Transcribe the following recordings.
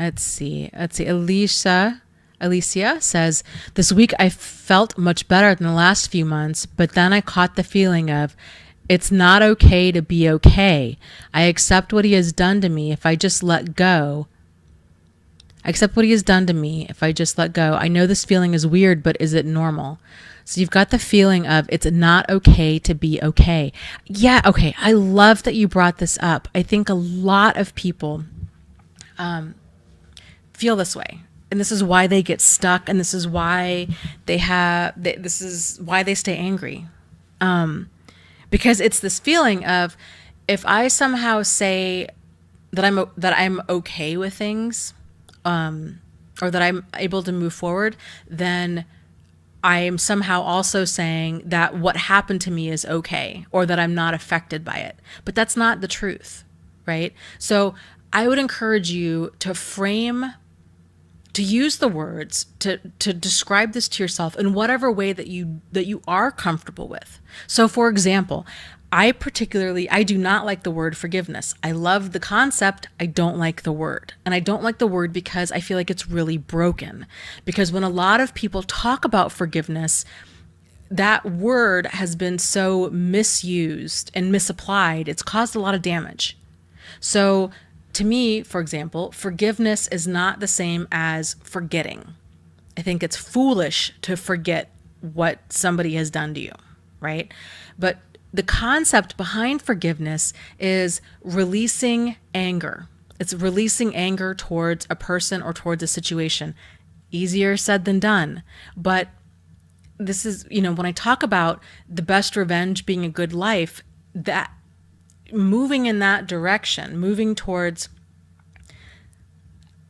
Let's see. Alicia says, this week I felt much better than the last few months, but then I caught the feeling of, it's not okay to be okay. I accept what he has done to me if I just let go. I accept what he has done to me if I just let go. I know this feeling is weird, but is it normal? So you've got the feeling of it's not okay to be okay. Yeah, okay. I love that you brought this up. I think a lot of people feel this way. And this is why they get stuck, and this is why this is why they stay angry. Because it's this feeling of, if I somehow say that I'm okay with things, or that I'm able to move forward, then I am somehow also saying that what happened to me is okay, or that I'm not affected by it. But that's not the truth, right? So I would encourage you to use the words to describe this to yourself in whatever way that you are comfortable with. So for example, I do not like the word forgiveness. I love the concept. I don't like the word. And I don't like the word because I feel like it's really broken. Because when a lot of people talk about forgiveness, that word has been so misused and misapplied. It's caused a lot of damage. So to me, for example, forgiveness is not the same as forgetting. I think it's foolish to forget what somebody has done to you, right? But the concept behind forgiveness is releasing anger. It's releasing anger towards a person or towards a situation. Easier said than done. But this is, when I talk about the best revenge being a good life, that moving in that direction, moving towards,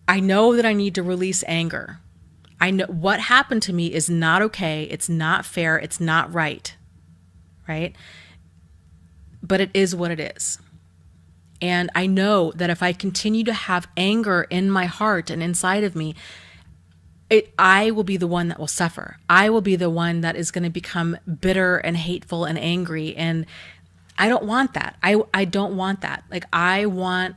I know that I need to release anger. I know what happened to me is not okay. It's not fair. It's not right. Right? But it is what it is. And I know that if I continue to have anger in my heart and inside of me, I will be the one that will suffer. I will be the one that is going to become bitter and hateful and angry. And I don't want that. I don't want that. Like I want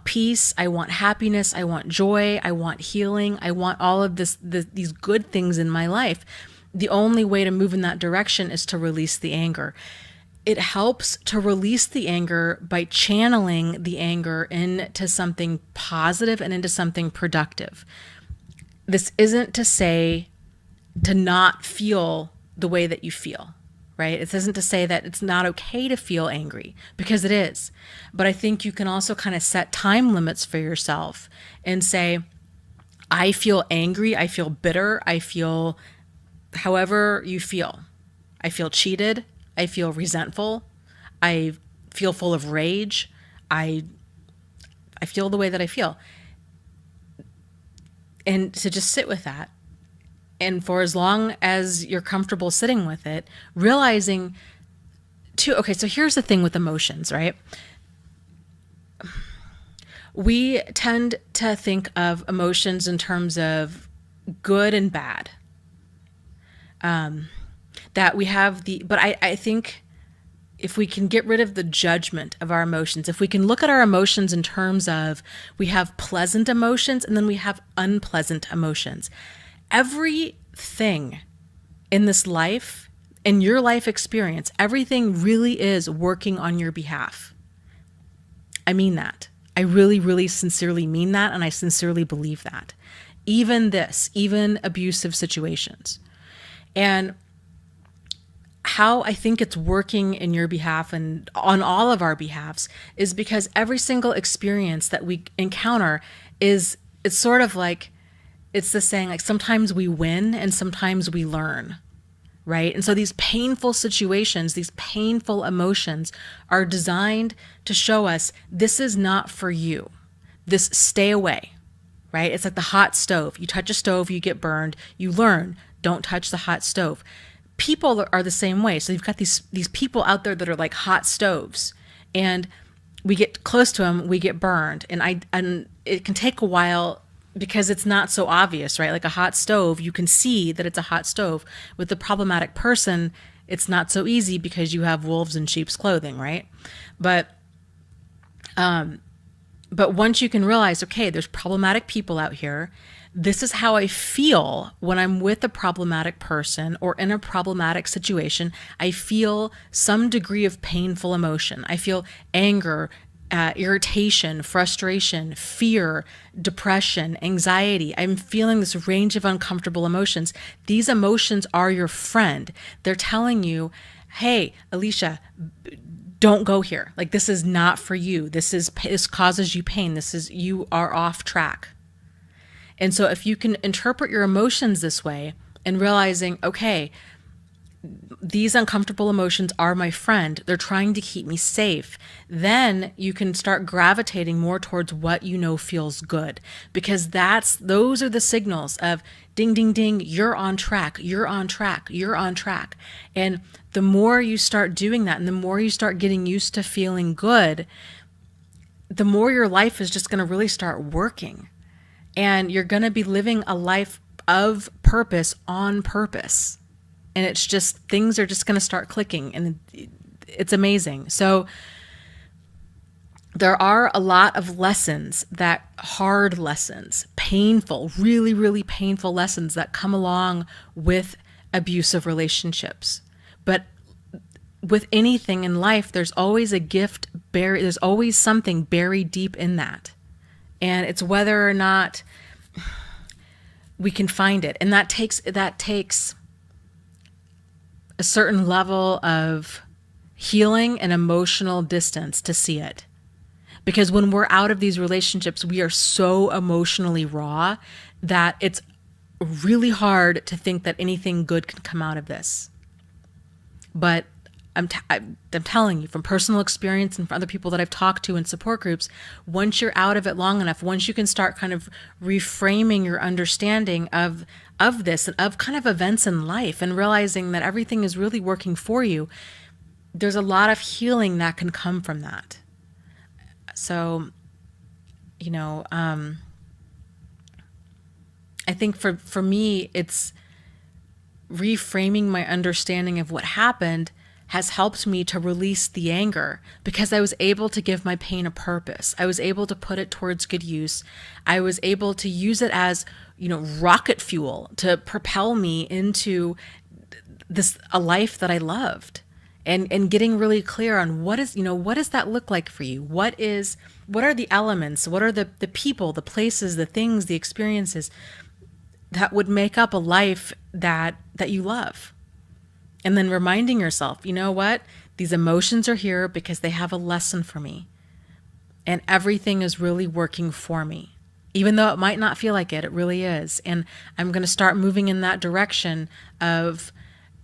peace. I want happiness. I want joy. I want healing. I want all of these good things in my life. The only way to move in that direction is to release the anger. It helps to release the anger by channeling the anger into something positive and into something productive. This isn't to say to not feel the way that you feel. Right? It isn't to say that it's not okay to feel angry, because it is. But I think you can also kind of set time limits for yourself and say, I feel angry, I feel bitter, I feel however you feel. I feel cheated, I feel resentful, I feel full of rage, I feel the way that I feel. And to just sit with that. And for as long as you're comfortable sitting with it, realizing too, okay, so here's the thing with emotions, right? We tend to think of emotions in terms of good and bad. That we have but I think if we can get rid of the judgment of our emotions, if we can look at our emotions in terms of we have pleasant emotions and then we have unpleasant emotions. Everything in this life, in your life experience, everything really is working on your behalf. I mean that. I really, really sincerely mean that, and I sincerely believe that. Even abusive situations. And how I think it's working in your behalf and on all of our behalves is because every single experience that we encounter it's sort of like, it's the saying, like sometimes we win and sometimes we learn, right? And so these painful situations, these painful emotions are designed to show us this is not for you. This, stay away, right? It's like the hot stove. You touch a stove, you get burned. You learn, don't touch the hot stove. People are the same way. So you've got these people out there that are like hot stoves, and we get close to them, we get burned. And it can take a while because it's not so obvious, right? Like a hot stove, you can see that it's a hot stove. With the problematic person, it's not so easy because you have wolves in sheep's clothing, right? But But once you can realize, okay, there's problematic people out here. This is how I feel when I'm with a problematic person or in a problematic situation. I feel some degree of painful emotion. I feel anger, irritation, frustration, fear, depression, anxiety. I'm feeling this range of uncomfortable emotions. These emotions are your friend. They're telling you, hey, Alicia, don't go here. Like, this is not for you. This causes you pain. You are off track. And so if you can interpret your emotions this way and realizing, okay, these uncomfortable emotions are my friend, they're trying to keep me safe, then you can start gravitating more towards what you know feels good, because those are the signals of ding, ding, ding, you're on track, you're on track, you're on track. And the more you start doing that and the more you start getting used to feeling good, the more your life is just going to really start working. And you're going to be living a life of purpose on purpose. And it's just, things are just going to start clicking, and it's amazing. So there are a lot of lessons, hard lessons, painful, really, really painful lessons that come along with abusive relationships. But with anything in life, there's always a gift buried, there's always something buried deep in that. And it's whether or not we can find it. And that takes a certain level of healing and emotional distance to see it. Because when we're out of these relationships, we are so emotionally raw that it's really hard to think that anything good can come out of this. But I'm telling you from personal experience and from other people that I've talked to in support groups, once you're out of it long enough, once you can start kind of reframing your understanding of this and of kind of events in life and realizing that everything is really working for you, there's a lot of healing that can come from that. So, I think for me, it's reframing my understanding of what happened has helped me to release the anger, because I was able to give my pain a purpose. I was able to put it towards good use. I was able to use it as, rocket fuel to propel me into a life that I loved, and getting really clear on what does that look like for you? What are the elements? What are the people, the places, the things, the experiences that would make up a life that you love? And then reminding yourself, you know what? These emotions are here because they have a lesson for me. And everything is really working for me. Even though it might not feel like it, it really is. And I'm going to start moving in that direction of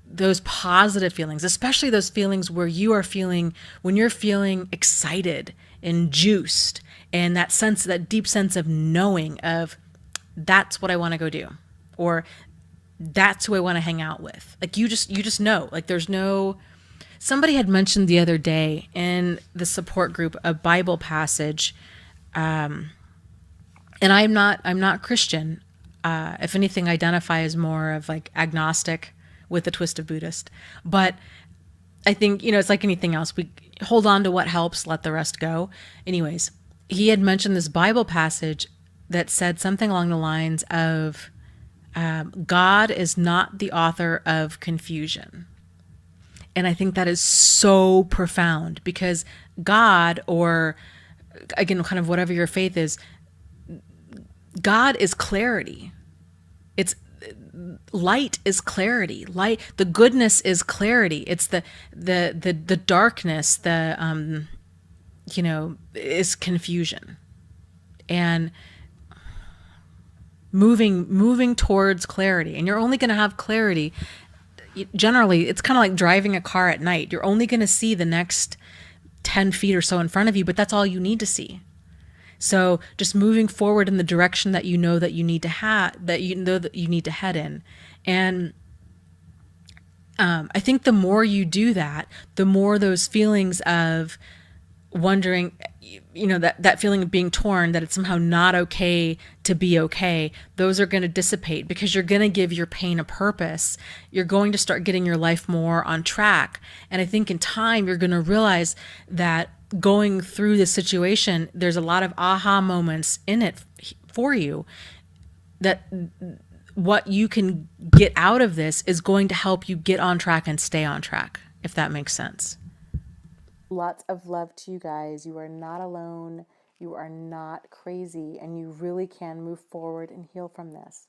those positive feelings, especially those feelings where when you're feeling excited and juiced, and that deep sense of knowing of, that's what I want to go do. Or that's who I want to hang out with. Like, you just know, like, somebody had mentioned the other day in the support group a Bible passage, and I'm not Christian. If anything, I identify as more of like agnostic with a twist of Buddhist. But I think, it's like anything else. We hold on to what helps, let the rest go. Anyways, he had mentioned this Bible passage that said something along the lines of, God is not the author of confusion. And I think that is so profound, because God, or again, kind of whatever your faith is, God is clarity. Light is clarity. Light, the goodness is clarity. It's the darkness, is confusion. And moving towards clarity. And you're only going to have clarity. Generally, it's kind of like driving a car at night. You're only going to see the next 10 feet or so in front of you, but that's all you need to see. So just moving forward in the direction that you know that you need to that you need to head in. And I think the more you do that, the more those feelings of wondering, that feeling of being torn, that it's somehow not okay to be okay, those are going to dissipate, because you're going to give your pain a purpose. You're going to start getting your life more on track. And I think in time, you're going to realize that going through this situation, there's a lot of aha moments in it for you, that what you can get out of this is going to help you get on track and stay on track, if that makes sense. Lots of love to you guys. You are not alone. You are not crazy, and you really can move forward and heal from this.